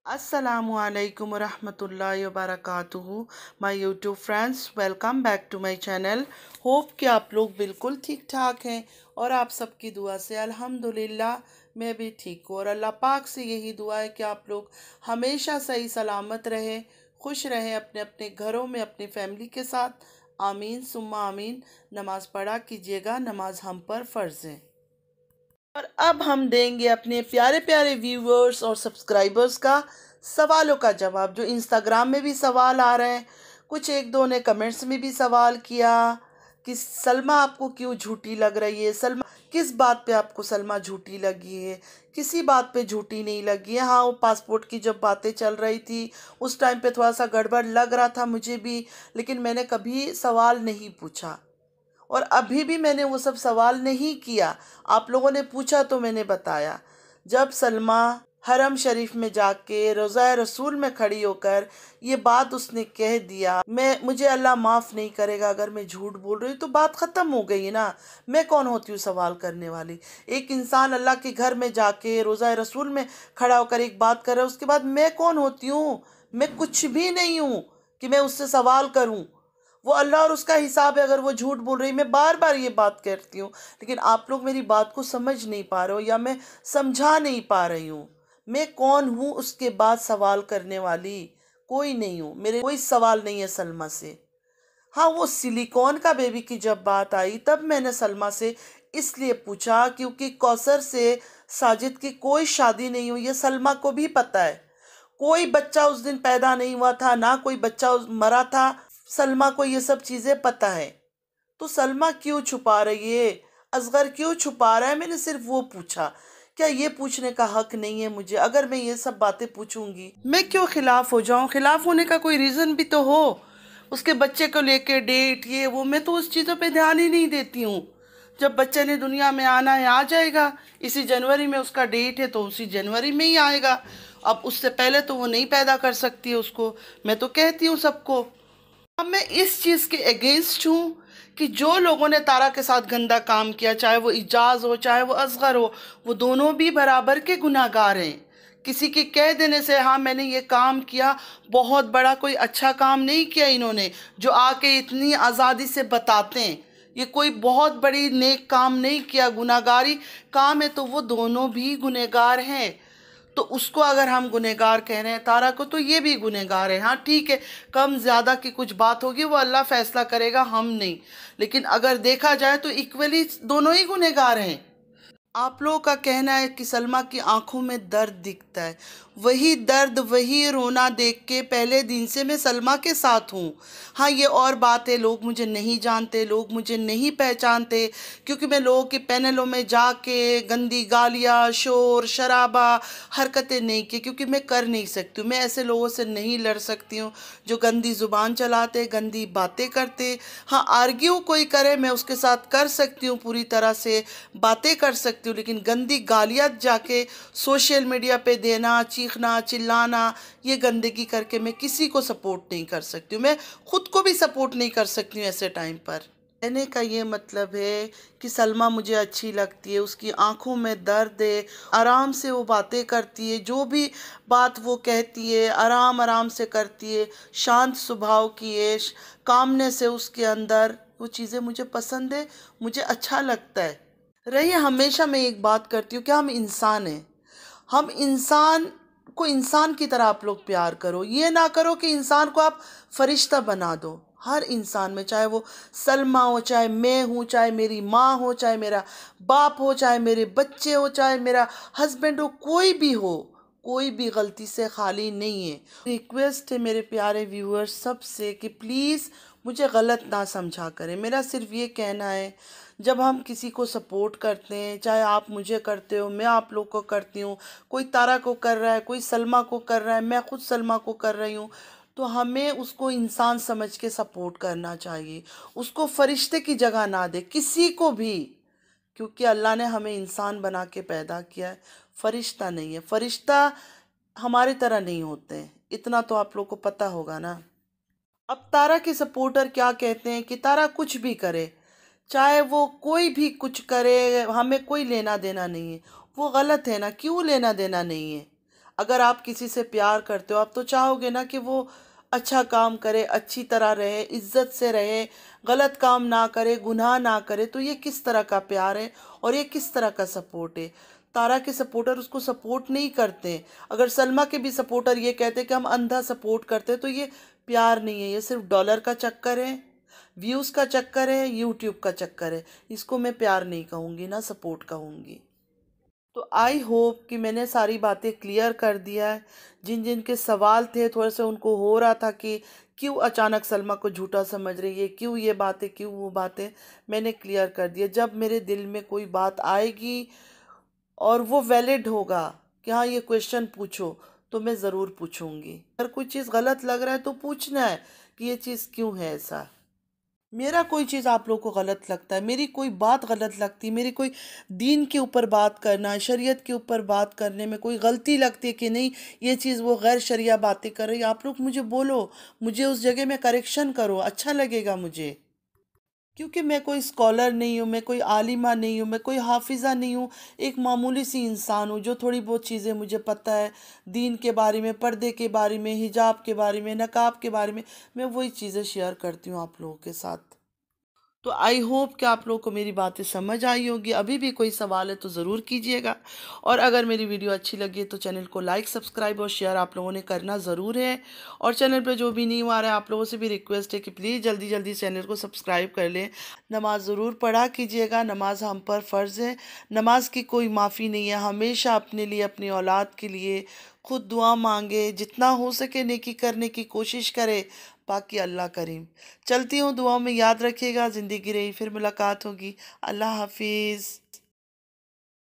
Assalamualaikum warahmatullahi wabarakatuhu my YouTube friends, welcome back to my channel. Hope कि आप लोग बिल्कुल ठीक ठाक हैं और आप सबकी दुआ से अल्हम्दुलिल्लाह मैं भी ठीक हूँ। और अल्लाह पाक से यही दुआ है कि आप लोग हमेशा सही सलामत रहें, खुश रहें अपने अपने घरों में अपनी फैमिली के साथ। आमीन सुम्मा आमीन। नमाज़ पढ़ा कीजिएगा, नमाज हम पर फ़र्ज़ है। और अब हम देंगे अपने प्यारे प्यारे व्यूवर्स और सब्सक्राइबर्स का सवालों का जवाब, जो इंस्टाग्राम में भी सवाल आ रहे हैं। कुछ एक दो ने कमेंट्स में भी सवाल किया कि सलमा आपको क्यों झूठी लग रही है। सलमा किस बात पे आपको सलमा झूठी लगी है? किसी बात पे झूठी नहीं लगी है। हाँ, वो पासपोर्ट की जब बातें चल रही थी उस टाइम पे थोड़ा सा गड़बड़ लग रहा था मुझे भी, लेकिन मैंने कभी सवाल नहीं पूछा और अभी भी मैंने वो सब सवाल नहीं किया। आप लोगों ने पूछा तो मैंने बताया। जब सलमा हरम शरीफ में जाके रोज़ा रसूल में खड़ी होकर ये बात उसने कह दिया, मुझे अल्लाह माफ़ नहीं करेगा अगर मैं झूठ बोल रही हूँ, तो बात ख़त्म हो गई ना। मैं कौन होती हूँ सवाल करने वाली? एक इंसान अल्लाह के घर में जाके रोज़ा रसूल में खड़ा होकर एक बात कर रहा है, उसके बाद मैं कौन होती हूँ? मैं कुछ भी नहीं हूँ कि मैं उससे सवाल करूँ। वो अल्लाह और उसका हिसाब है। अगर वो झूठ बोल रही, मैं बार बार ये बात कहती हूँ, लेकिन आप लोग मेरी बात को समझ नहीं पा रहे हो या मैं समझा नहीं पा रही हूँ। मैं कौन हूँ उसके बाद सवाल करने वाली? कोई नहीं हूँ, मेरे कोई सवाल नहीं है सलमा से। हाँ, वो सिलिकॉन का बेबी की जब बात आई तब मैंने सलमा से इसलिए पूछा क्योंकि कौसर से साजिद की कोई शादी नहीं हुई, ये सलमा को भी पता है। कोई बच्चा उस दिन पैदा नहीं हुआ था, ना कोई बच्चा मरा था। सलमा को ये सब चीज़ें पता है। तो सलमा क्यों छुपा रही है? असगर क्यों छुपा रहा है? मैंने सिर्फ वो पूछा। क्या ये पूछने का हक नहीं है मुझे? अगर मैं ये सब बातें पूछूंगी, मैं क्यों खिलाफ हो जाऊं? खिलाफ होने का कोई रीज़न भी तो हो। उसके बच्चे को लेके डेट ये वो, मैं तो उस चीज़ों पे ध्यान ही नहीं देती हूँ। जब बच्चे ने दुनिया में आना है आ जाएगा। इसी जनवरी में उसका डेट है तो उसी जनवरी में ही आएगा। अब उससे पहले तो वो नहीं पैदा कर सकती है उसको। मैं तो कहती हूँ सबको। अब मैं इस चीज़ के अगेंस्ट हूँ कि जो लोगों ने तारा के साथ गंदा काम किया, चाहे वो इजाज हो चाहे वो असगर हो, वो दोनों भी बराबर के गुनाहगार हैं। किसी के कह देने से हाँ मैंने ये काम किया, बहुत बड़ा कोई अच्छा काम नहीं किया इन्होंने, जो आके इतनी आज़ादी से बताते हैं, ये कोई बहुत बड़ी नेक काम नहीं किया, गुनाहगारी काम है, तो वो दोनों भी गुनहगार हैं। तो उसको अगर हम गुनहगार कह रहे हैं तारा को, तो ये भी गुनहगार है। हाँ ठीक है, कम ज़्यादा की कुछ बात होगी वो अल्लाह फैसला करेगा, हम नहीं। लेकिन अगर देखा जाए तो इक्वली दोनों ही गुनहगार हैं। आप लोगों का कहना है कि सलमा की आंखों में दर्द दिखता है। वही दर्द वही रोना देख के पहले दिन से मैं सलमा के साथ हूँ। हाँ, ये और बात है, लोग मुझे नहीं जानते, लोग मुझे नहीं पहचानते, क्योंकि मैं लोगों के पैनलों में जाके गंदी गालियाँ शोर शराबा हरकतें नहीं की, क्योंकि मैं कर नहीं सकती हूँ। मैं ऐसे लोगों से नहीं लड़ सकती हूँ जो गंदी ज़ुबान चलाते, गंदी बातें करते। हाँ, आर्ग्यू कोई करे मैं उसके साथ कर सकती हूँ, पूरी तरह से बातें कर सकती हूँ, लेकिन गंदी गालियाँ जाके सोशल मीडिया पे देना, चीखना चिल्लाना, ये गंदगी करके मैं किसी को सपोर्ट नहीं कर सकती हूँ। मैं खुद को भी सपोर्ट नहीं कर सकती हूँ ऐसे टाइम पर। कहने का ये मतलब है कि सलमा मुझे अच्छी लगती है, उसकी आंखों में दर्द है, आराम से वो बातें करती है, जो भी बात वो कहती है आराम आराम से करती है, शांत स्वभाव की है, कामनेस है उसके अंदर। वो चीज़ें मुझे पसंद है, मुझे अच्छा लगता है। रही हमेशा मैं एक बात करती हूँ कि हम इंसान हैं। हम इंसान को इंसान की तरह आप लोग प्यार करो, ये ना करो कि इंसान को आप फरिश्ता बना दो। हर इंसान में, चाहे वो सलमा हो, चाहे मैं हूँ, चाहे मेरी माँ हो, चाहे मेरा बाप हो, चाहे मेरे बच्चे हो, चाहे मेरा हस्बैंड हो, कोई भी हो, कोई भी गलती से खाली नहीं है। रिक्वेस्ट है मेरे प्यारे व्यूअर्स सबसे कि प्लीज़ मुझे गलत ना समझा करें। मेरा सिर्फ ये कहना है, जब हम किसी को सपोर्ट करते हैं, चाहे आप मुझे करते हो, मैं आप लोग को करती हूँ, कोई तारा को कर रहा है, कोई सलमा को कर रहा है, मैं खुद सलमा को कर रही हूँ, तो हमें उसको इंसान समझ के सपोर्ट करना चाहिए। उसको फरिश्ते की जगह ना दे किसी को भी, क्योंकि अल्लाह ने हमें इंसान बना के पैदा किया है, फरिश्ता नहीं है। फरिश्ता हमारी तरह नहीं होते हैं, इतना तो आप लोग को पता होगा ना। अब तारा के सपोर्टर क्या कहते हैं कि तारा कुछ भी करे, चाहे वो कोई भी कुछ करे, हमें कोई लेना देना नहीं है। वो गलत है ना, क्यों लेना देना नहीं है? अगर आप किसी से प्यार करते हो, आप तो चाहोगे ना कि वो अच्छा काम करे, अच्छी तरह रहे, इज्जत से रहे, गलत काम ना करे, गुनाह ना करे। तो ये किस तरह का प्यार है और ये किस तरह का सपोर्ट है? तारा के सपोर्टर उसको सपोर्ट नहीं करते। अगर सलमा के भी सपोर्टर ये कहते कि हम अंधा सपोर्ट करते हैं, तो ये प्यार नहीं है, ये सिर्फ डॉलर का चक्कर है, व्यूज़ का चक्कर है, यूट्यूब का चक्कर है। इसको मैं प्यार नहीं कहूँगी, ना सपोर्ट कहूँगी। तो आई होप कि मैंने सारी बातें क्लियर कर दिया है। जिन जिन के सवाल थे, थोड़े से उनको हो रहा था कि क्यों अचानक सलमा को झूठा समझ रही है, क्यों ये बातें, क्यों वो बातें, मैंने क्लियर कर दिया। जब मेरे दिल में कोई बात आएगी और वो वैलिड होगा कि हाँ ये क्वेश्चन पूछो, तो मैं ज़रूर पूछूंगी। अगर कोई चीज़ गलत लग रहा है तो पूछना है कि ये चीज़ क्यों है ऐसा। मेरा कोई चीज़ आप लोग को गलत लगता है, मेरी कोई बात गलत लगती है, मेरी कोई दीन के ऊपर बात करना, शरीयत के ऊपर बात करने में कोई गलती लगती है कि नहीं ये चीज़ वो गैर शरिया बातें कर रही है, आप लोग मुझे बोलो, मुझे उस जगह में करेक्शन करो, अच्छा लगेगा मुझे। क्योंकि मैं कोई स्कॉलर नहीं हूँ, मैं कोई आलिमा नहीं हूँ, मैं कोई हाफिज़ा नहीं हूँ, एक मामूली सी इंसान हूँ जो थोड़ी बहुत चीज़ें मुझे पता है दीन के बारे में, पर्दे के बारे में, हिजाब के बारे में, नकाब के बारे में। मैं वही चीज़ें शेयर करती हूँ आप लोगों के साथ। तो आई होप कि आप लोगों को मेरी बातें समझ आई होगी। अभी भी कोई सवाल है तो ज़रूर कीजिएगा, और अगर मेरी वीडियो अच्छी लगी है तो चैनल को लाइक, सब्सक्राइब और शेयर आप लोगों ने करना ज़रूर है। और चैनल पे जो भी न्यू आ रहा है, आप लोगों से भी रिक्वेस्ट है कि प्लीज़ जल्दी जल्दी चैनल को सब्सक्राइब कर लें। नमाज़ ज़रूर पढ़ा कीजिएगा, नमाज हम पर फ़र्ज़ है, नमाज की कोई माफ़ी नहीं है। हमेशा अपने लिए, अपनी औलाद के लिए खुद दुआ मांगे, जितना हो सके नेकी करने की कोशिश करे। बाकी अल्लाह करीम। चलती हूँ, दुआओं में याद रखिएगा। ज़िंदगी रही फिर मुलाकात होगी। अल्लाह हाफिज़।